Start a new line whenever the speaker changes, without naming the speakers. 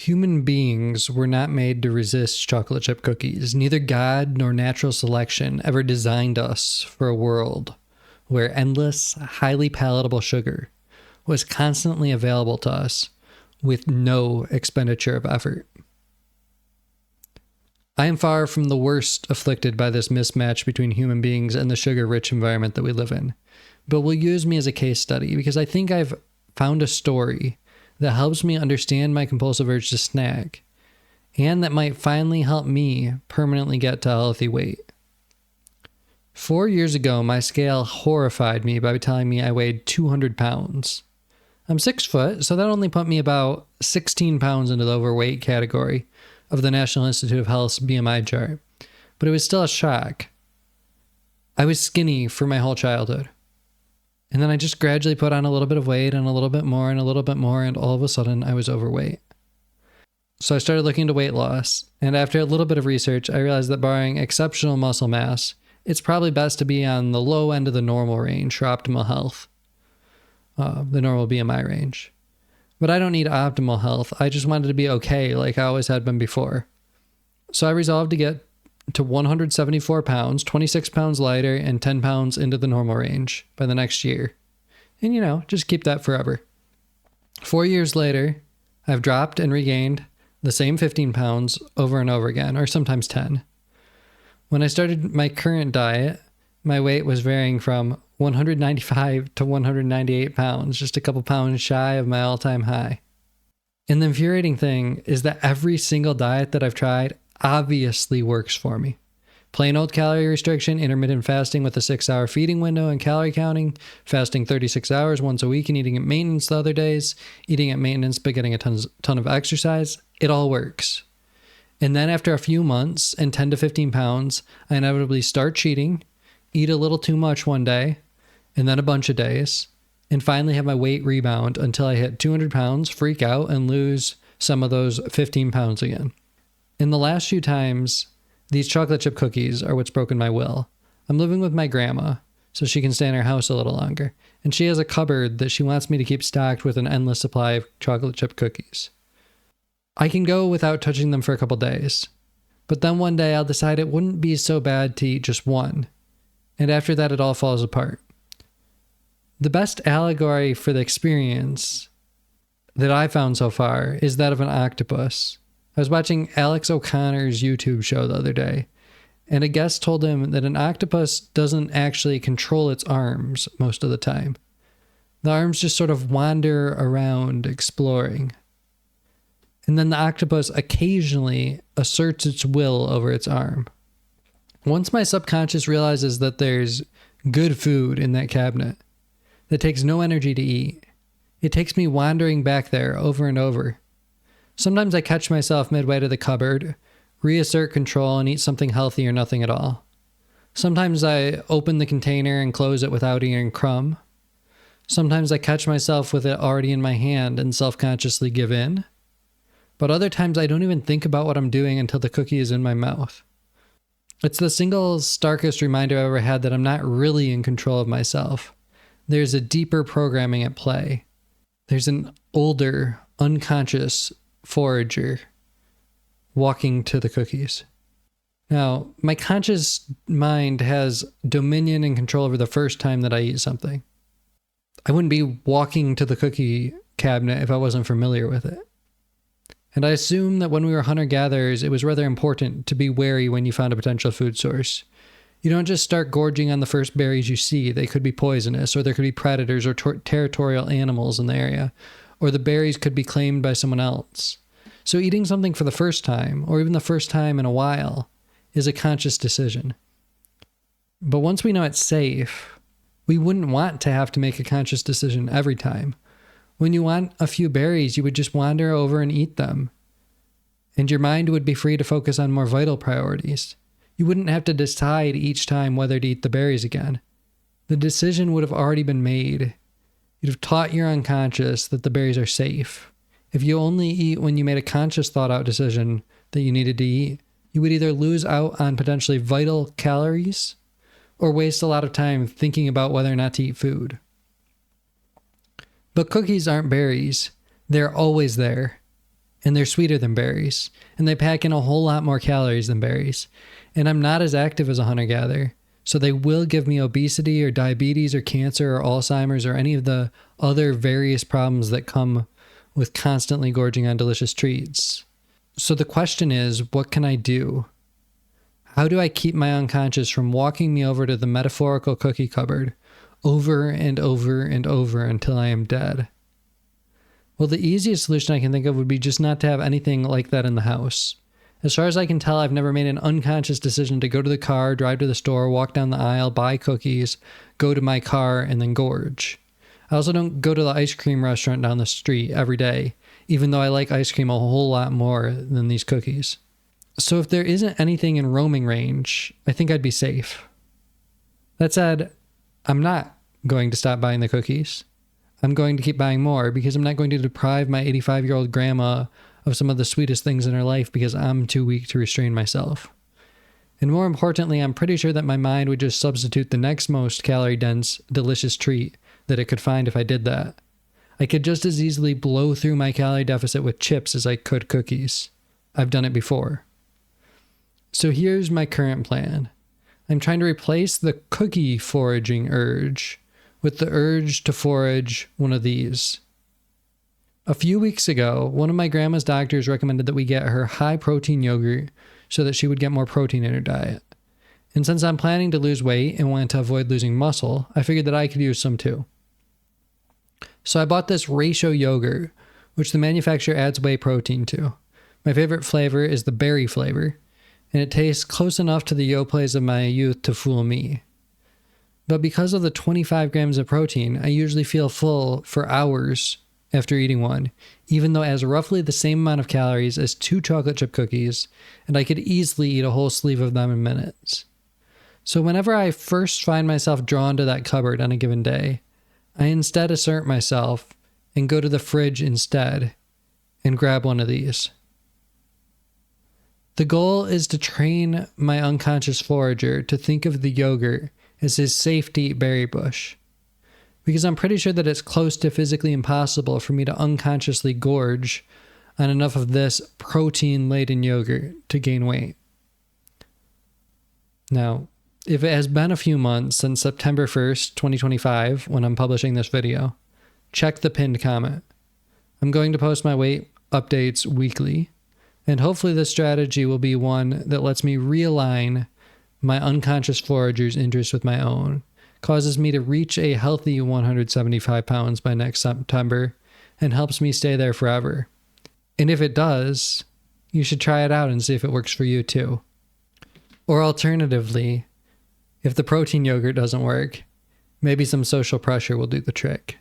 Human beings were not made to resist chocolate chip cookies. Neither God nor natural selection ever designed us for a world where endless, highly palatable sugar was constantly available to us with no expenditure of effort. I am far from the worst afflicted by this mismatch between human beings and the sugar-rich environment that we live in, but will use me as a case study because I think I've found a story that helps me understand my compulsive urge to snack, and that might finally help me permanently get to a healthy weight. 4 years ago, my scale horrified me by telling me I weighed 200 pounds. I'm 6 foot, so that only put me about 16 pounds into the overweight category of the National Institute of Health's BMI chart, but it was still a shock. I was skinny for my whole childhood. And then I just gradually put on a little bit of weight and a little bit more and a little bit more, and all of a sudden I was overweight. So I started looking into weight loss, and after a little bit of research, I realized that barring exceptional muscle mass, it's probably best to be on the low end of the normal range for optimal health, the normal BMI range. But I don't need optimal health. I just wanted to be okay like I always had been before. So I resolved to get to 174 pounds, 26 pounds lighter, and 10 pounds into the normal range by the next year. And, just keep that forever. 4 years later, I've dropped and regained the same 15 pounds over and over again, or sometimes 10. When I started my current diet, my weight was varying from 195 to 198 pounds, just a couple pounds shy of my all-time high. And the infuriating thing is that every single diet that I've tried obviously works for me. Plain old calorie restriction, intermittent fasting with a 6-hour feeding window and calorie counting, fasting 36 hours once a week and eating at maintenance the other days, eating at maintenance but getting a ton of exercise, it all works. And then after a few months and 10 to 15 pounds, I inevitably start cheating, eat a little too much one day, and then a bunch of days, and finally have my weight rebound until I hit 200 pounds, freak out, and lose some of those 15 pounds again. In the last few times, these chocolate chip cookies are what's broken my will. I'm living with my grandma, so she can stay in our house a little longer, and she has a cupboard that she wants me to keep stocked with an endless supply of chocolate chip cookies. I can go without touching them for a couple days, but then one day I'll decide it wouldn't be so bad to eat just one, and after that it all falls apart. The best allegory for the experience that I found so far is that of an octopus. I was watching Alex O'Connor's YouTube show the other day, and a guest told him that an octopus doesn't actually control its arms most of the time. The arms just sort of wander around exploring. And then the octopus occasionally asserts its will over its arm. Once my subconscious realizes that there's good food in that cabinet that takes no energy to eat, it takes me wandering back there over and over. Sometimes I catch myself midway to the cupboard, reassert control, and eat something healthy or nothing at all. Sometimes I open the container and close it without eating a crumb. Sometimes I catch myself with it already in my hand and self-consciously give in. But other times I don't even think about what I'm doing until the cookie is in my mouth. It's the single starkest reminder I've ever had that I'm not really in control of myself. There's a deeper programming at play. There's an older, unconscious forager walking to the cookies. Now, my conscious mind has dominion and control over the first time that I eat something. I wouldn't be walking to the cookie cabinet if I wasn't familiar with it. And I assume that when we were hunter-gatherers, it was rather important to be wary when you found a potential food source. You don't just start gorging on the first berries you see. They could be poisonous, or there could be predators or territorial animals in the area, or the berries could be claimed by someone else. So eating something for the first time, or even the first time in a while, is a conscious decision. But once we know it's safe, we wouldn't want to have to make a conscious decision every time. When you want a few berries, you would just wander over and eat them. And your mind would be free to focus on more vital priorities. You wouldn't have to decide each time whether to eat the berries again. The decision would have already been made. You'd have taught your unconscious that the berries are safe. If you only eat when you made a conscious thought-out decision that you needed to eat, you would either lose out on potentially vital calories or waste a lot of time thinking about whether or not to eat food. But cookies aren't berries. They're always there. and they're sweeter than berries, and they pack in a whole lot more calories than berries. And I'm not as active as a hunter-gatherer, so they will give me obesity or diabetes or cancer or Alzheimer's or any of the other various problems that come with constantly gorging on delicious treats. So the question is, what can I do? How do I keep my unconscious from walking me over to the metaphorical cookie cupboard over and over and over until I am dead? Well, the easiest solution I can think of would be just not to have anything like that in the house. As far as I can tell, I've never made an unconscious decision to go to the car, drive to the store, walk down the aisle, buy cookies, go to my car, and then gorge. I also don't go to the ice cream restaurant down the street every day, even though I like ice cream a whole lot more than these cookies. So if there isn't anything in roaming range, I think I'd be safe. That said, I'm not going to stop buying the cookies. I'm going to keep buying more because I'm not going to deprive my 85-year-old grandma of some of the sweetest things in her life because I'm too weak to restrain myself. And more importantly, I'm pretty sure that my mind would just substitute the next most calorie-dense, delicious treat that it could find if I did that. I could just as easily blow through my calorie deficit with chips as I could cookies. I've done it before. So here's my current plan. I'm trying to replace the cookie foraging urge with the urge to forage one of these. A few weeks ago, one of my grandma's doctors recommended that we get her high-protein yogurt so that she would get more protein in her diet. And since I'm planning to lose weight and want to avoid losing muscle, I figured that I could use some too. So I bought this ratio yogurt, which the manufacturer adds whey protein to. My favorite flavor is the berry flavor, and it tastes close enough to the Yoplait of my youth to fool me. But because of the 25 grams of protein, I usually feel full for hours after eating one, even though it has roughly the same amount of calories as 2 chocolate chip cookies, and I could easily eat a whole sleeve of them in minutes. So whenever I first find myself drawn to that cupboard on a given day, I instead assert myself and go to the fridge instead and grab one of these. The goal is to train my unconscious forager to think of the yogurt as his safety berry bush, because I'm pretty sure that it's close to physically impossible for me to unconsciously gorge on enough of this protein-laden yogurt to gain weight. Now, if it has been a few months since September 1st, 2025, when I'm publishing this video, check the pinned comment. I'm going to post my weight updates weekly, and hopefully this strategy will be one that lets me realign my unconscious forager's interest with my own, causes me to reach a healthy 175 pounds by next September, and helps me stay there forever. And if it does, you should try it out and see if it works for you too. Or alternatively, if the protein yogurt doesn't work, maybe some social pressure will do the trick.